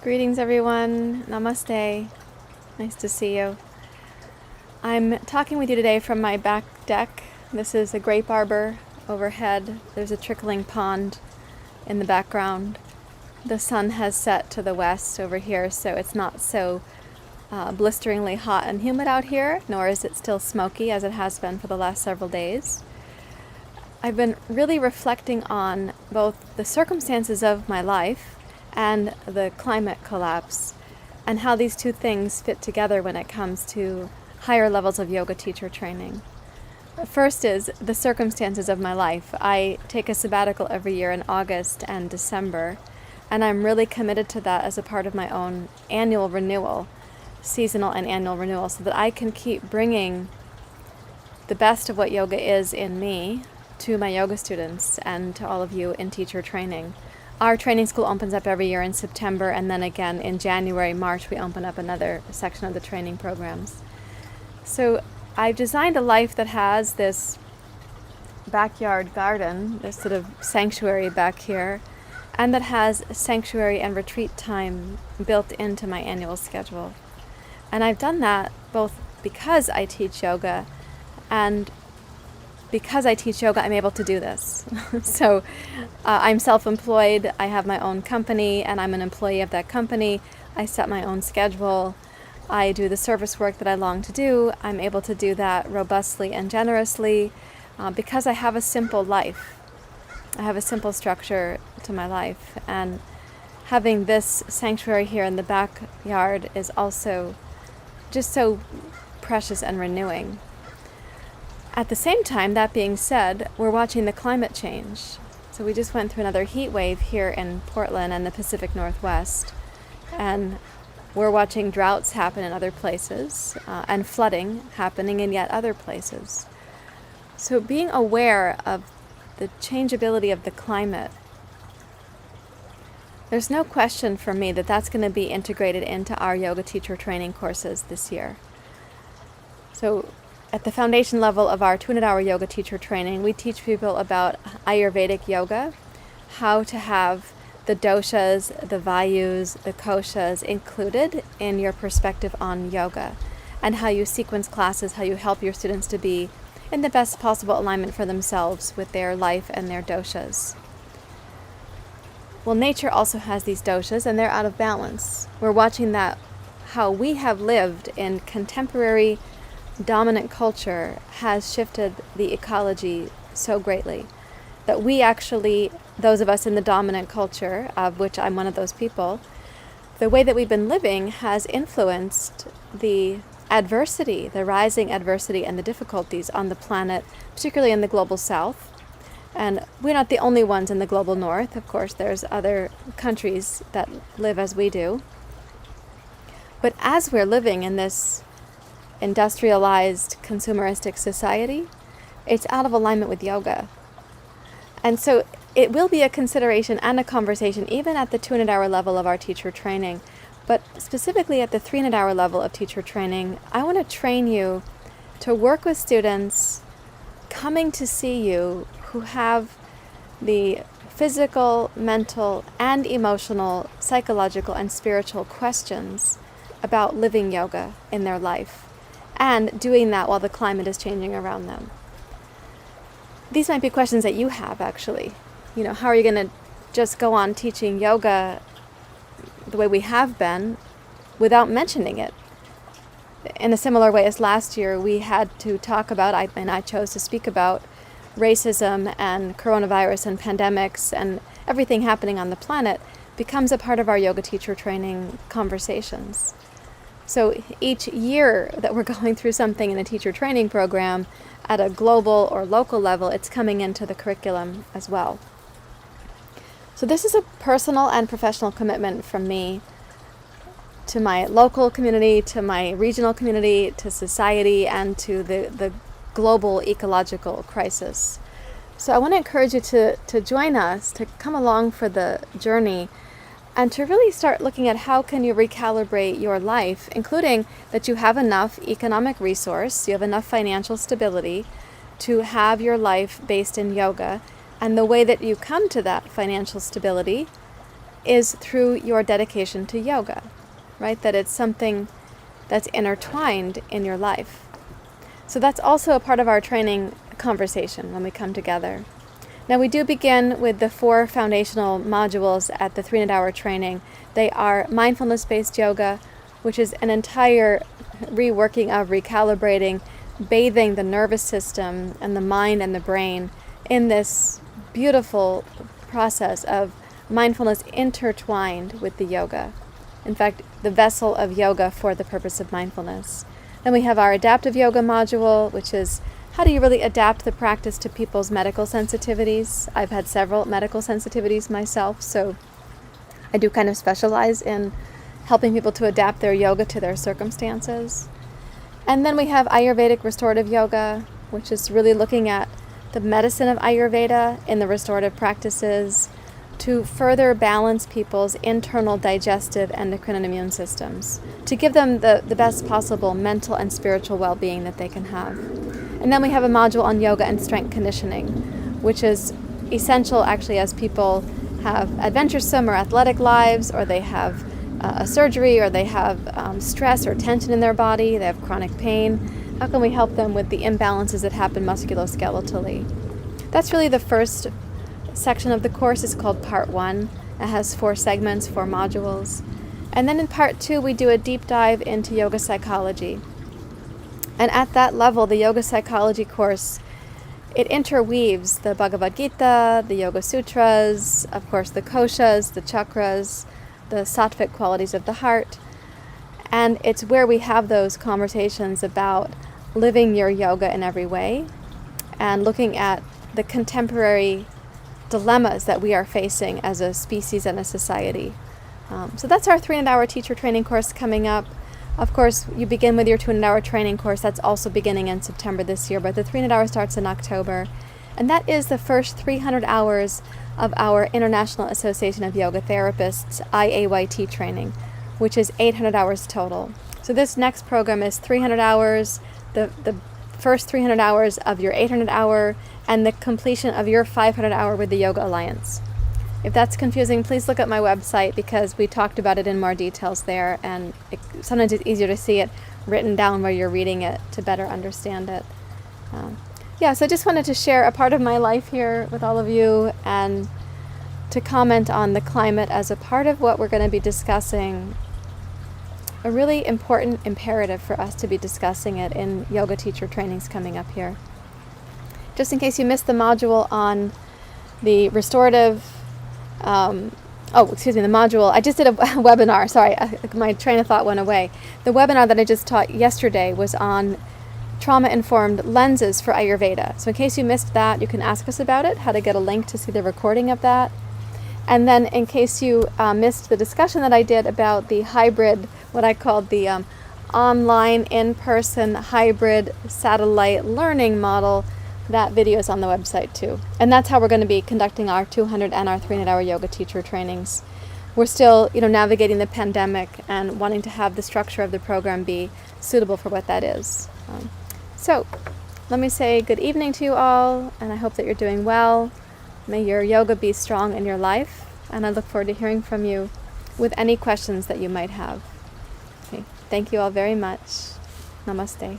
Greetings, everyone. Namaste. Nice to see you. I'm talking with you today from my back deck. This is a grape arbor overhead. There's a trickling pond in the background. The sun has set to the west over here, so it's not so blisteringly hot and humid out here, nor is it still smoky as it has been for the last several days. I've been really reflecting on both the circumstances of my life and the climate collapse, and how these two things fit together when it comes to higher levels of yoga teacher training. First is the circumstances of my life. I take a sabbatical every year in August and December, and I'm really committed to that as a part of my own annual renewal, seasonal and annual renewal, so that I can keep bringing the best of what yoga is in me to my yoga students and to all of you in teacher training. Our training school opens up every year in September, and then again in January, March, we open up another section of the training programs. So I've designed a life that has this backyard garden, this sort of sanctuary back here, and that has sanctuary and retreat time built into my annual schedule. And I've done that both because I teach yoga, and because I teach yoga, I'm able to do this. So I'm self-employed, I have my own company, and I'm an employee of that company. I set my own schedule. I do the service work that I long to do. I'm able to do that robustly and generously because I have a simple life. I have a simple structure to my life. And having this sanctuary here in the backyard is also just so precious and renewing. At the same time, that being said, we're watching the climate change. So we just went through another heat wave here in Portland and the Pacific Northwest. And we're watching droughts happen in other places and flooding happening in yet other places. So being aware of the changeability of the climate, there's no question for me that that's going to be integrated into our yoga teacher training courses this year. So at the foundation level of our 200-hour yoga teacher training, we teach people about Ayurvedic yoga, how to have the doshas, the vayus, the koshas included in your perspective on yoga, and how you sequence classes, how you help your students to be in the best possible alignment for themselves with their life and their doshas. Well, nature also has these doshas, and they're out of balance. We're watching that, how we have lived in contemporary dominant culture has shifted the ecology so greatly that we actually, those of us in the dominant culture, of which I'm one of those people, the way that we've been living has influenced the adversity, the rising adversity and the difficulties on the planet, particularly in the global south. And we're not the only ones in the global north. Of course, there's other countries that live as we do. But as we're living in this industrialized, consumeristic society, it's out of alignment with yoga. And so it will be a consideration and a conversation even at the 200-hour level of our teacher training. But specifically at the 300-hour level of teacher training, I want to train you to work with students coming to see you who have the physical, mental, and emotional, psychological, and spiritual questions about living yoga in their life, and doing that while the climate is changing around them. These might be questions that you have, actually. You know, how are you going to just go on teaching yoga the way we have been without mentioning it? In a similar way as last year, we had to talk about, I chose to speak about racism and coronavirus and pandemics and everything happening on the planet becomes a part of our yoga teacher training conversations. So each year that we're going through something in a teacher training program at a global or local level, it's coming into the curriculum as well. So this is a personal and professional commitment from me to my local community, to my regional community, to society, and to the global ecological crisis. So I want to encourage you to join us, to come along for the journey, and to really start looking at how can you recalibrate your life, including that you have enough economic resource, you have enough financial stability to have your life based in yoga, and the way that you come to that financial stability is through your dedication to yoga, right? That it's something that's intertwined in your life. So that's also a part of our training conversation when we come together. Now, we do begin with the 4 foundational modules at the 300-hour training. They are mindfulness-based yoga, which is an entire reworking of recalibrating, bathing the nervous system and the mind and the brain in this beautiful process of mindfulness intertwined with the yoga. In fact, the vessel of yoga for the purpose of mindfulness. Then we have our adaptive yoga module, which is how do you really adapt the practice to people's medical sensitivities? I've had several medical sensitivities myself, so I do kind of specialize in helping people to adapt their yoga to their circumstances. And then we have Ayurvedic restorative yoga, which is really looking at the medicine of Ayurveda in the restorative practices to further balance people's internal digestive, endocrine, and immune systems, to give them the best possible mental and spiritual well-being that they can have. And then we have a module on yoga and strength conditioning, which is essential actually as people have adventuresome or athletic lives, or they have a surgery, or they have stress or tension in their body, they have chronic pain. How can we help them with the imbalances that happen musculoskeletally? That's really the first section of the course. Is called Part 1. It has 4 segments, 4 modules. And then in Part 2, we do a deep dive into yoga psychology. And at that level, the yoga psychology course, it interweaves the Bhagavad Gita, the Yoga Sutras, of course the koshas, the chakras, the sattvic qualities of the heart. And it's where we have those conversations about living your yoga in every way and looking at the contemporary dilemmas that we are facing as a species and a society. So that's our 300-hour teacher training course coming up. Of course, you begin with your 200-hour training course. That's also beginning in September this year, but the 300-hour starts in October. And that is the first 300 hours of our International Association of Yoga Therapists, IAYT training, which is 800 hours total. So this next program is 300 hours, the first 300 hours of your 800 hour, and the completion of your 500 hour with the Yoga Alliance. If that's confusing, please look at my website because we talked about it in more details there, and sometimes it's easier to see it written down where you're reading it to better understand it. So I just wanted to share a part of my life here with all of you and to comment on the climate as a part of what we're going to be discussing. A really important imperative for us to be discussing it in yoga teacher trainings coming up here. Just in case you missed the module on the restorative, the module, I just did a webinar, sorry, my train of thought went away. The webinar that I just taught yesterday was on trauma-informed lenses for Ayurveda. So in case you missed that, you can ask us about it, how to get a link to see the recording of that. And then in case you missed the discussion that I did about the hybrid, what I called the online, in-person, hybrid satellite learning model, that video is on the website too. And that's how we're going to be conducting our 200 and our 300-hour yoga teacher trainings. We're still, navigating the pandemic and wanting to have the structure of the program be suitable for what that is. So let me say good evening to you all, and I hope that you're doing well. May your yoga be strong in your life, and I look forward to hearing from you with any questions that you might have. Okay. Thank you all very much. Namaste.